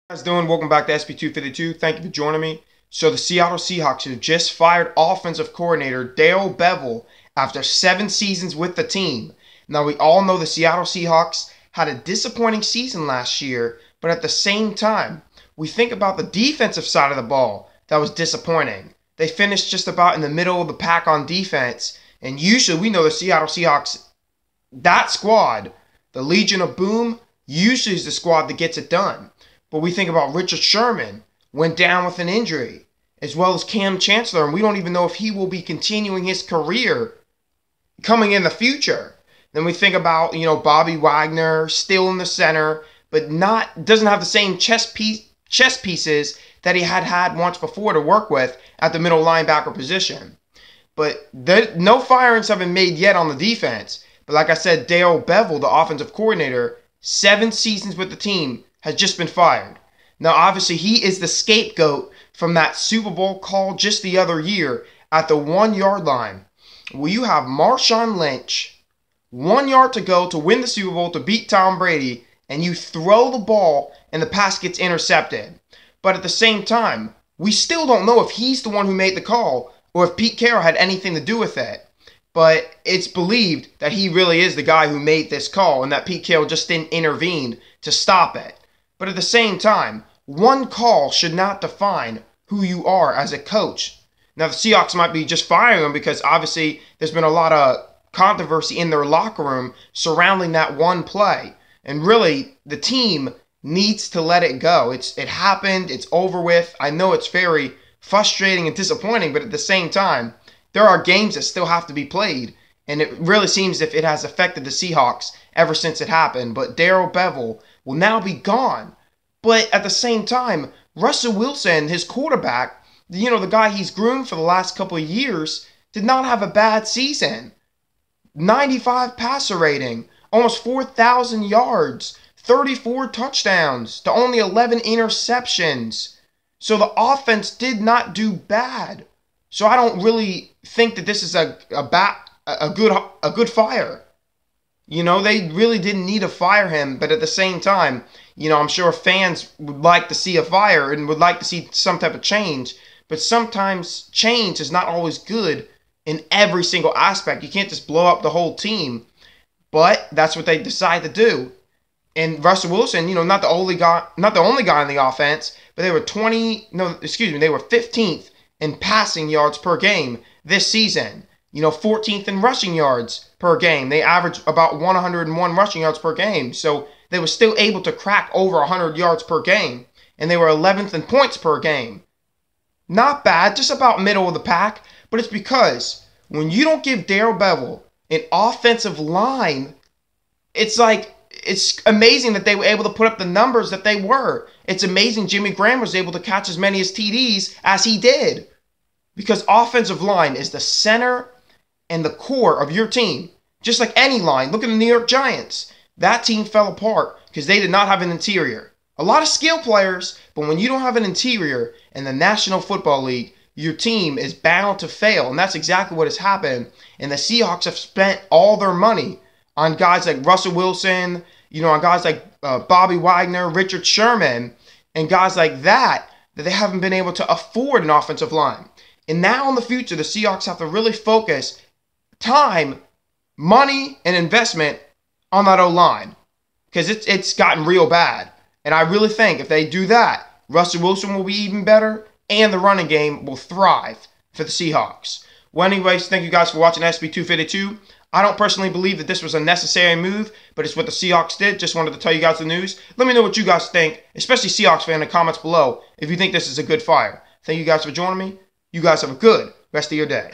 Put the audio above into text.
How you guys doing? Welcome back to SP252. Thank you for joining me. So the Seattle Seahawks have just fired offensive coordinator Darrell Bevell after 7 seasons with the team. Now we all know the Seattle Seahawks had a disappointing season last year, but at the same time, we think about the defensive side of the ball that was disappointing. They finished just about in the middle of the pack on defense, and usually we know the Seattle Seahawks, that squad, the Legion of Boom, usually is the squad that gets it done. But we think about Richard Sherman, went down with an injury, as well as Cam Chancellor, and we don't even know if he will be continuing his career coming in the future. Then we think about, Bobby Wagner, still in the center, but doesn't have the same chess pieces that he had once before to work with at the middle linebacker position. But no firings have been made yet on the defense. But like I said, Darrell Bevell, the offensive coordinator, 7 seasons with the team, has just been fired. Now, obviously, he is the scapegoat from that Super Bowl call just the other year at the 1-yard line, where you have Marshawn Lynch, 1 yard to go to win the Super Bowl to beat Tom Brady, and you throw the ball and the pass gets intercepted. But at the same time, we still don't know if he's the one who made the call or if Pete Carroll had anything to do with it. But it's believed that he really is the guy who made this call and that Pete Carroll just didn't intervene to stop it. But at the same time, one call should not define who you are as a coach. Now, the Seahawks might be just firing him because obviously there's been a lot of controversy in their locker room surrounding that one play. And really, the team needs to let it go. It happened. It's over with. I know it's very frustrating and disappointing, but at the same time, there are games that still have to be played. And it really seems as if it has affected the Seahawks ever since it happened. But Darrell Bevell will now be gone. But at the same time, Russell Wilson, his quarterback, the guy he's groomed for the last couple of years, did not have a bad season. 95 passer rating, almost 4,000 yards, 34 touchdowns to only 11 interceptions. So the offense did not do bad. So I don't really think that this is a good fire. They really didn't need to fire him, but at the same time, I'm sure fans would like to see a fire and would like to see some type of change. But sometimes change is not always good in every single aspect. You can't just blow up the whole team. But that's what they decide to do. And Russell Wilson, not the only guy in the offense, but they were 15th in passing yards per game this season. 14th in rushing yards per game. They averaged about 101 rushing yards per game. So they were still able to crack over 100 yards per game. And they were 11th in points per game. Not bad, just about middle of the pack. But it's because when you don't give Darrell Bevell an offensive line, it's amazing that they were able to put up the numbers that they were. It's amazing Jimmy Graham was able to catch as many as TDs as he did. Because offensive line is the center and the core of your team. Just like any line. Look at the New York Giants. That team fell apart because they did not have an interior. A lot of skill players, but when you don't have an interior in the National Football League, your team is bound to fail. And that's exactly what has happened. And the Seahawks have spent all their money on guys like Russell Wilson, on guys like Bobby Wagner, Richard Sherman, and guys like that they haven't been able to afford an offensive line. And now in the future, the Seahawks have to really focus time, money, and investment on that O-line. Because it's gotten real bad. And I really think if they do that, Russell Wilson will be even better, and the running game will thrive for the Seahawks. Well, anyways, thank you guys for watching SB252. I don't personally believe that this was a necessary move, but it's what the Seahawks did. Just wanted to tell you guys the news. Let me know what you guys think, especially Seahawks fan, in the comments below, if you think this is a good fire. Thank you guys for joining me. You guys have a good rest of your day.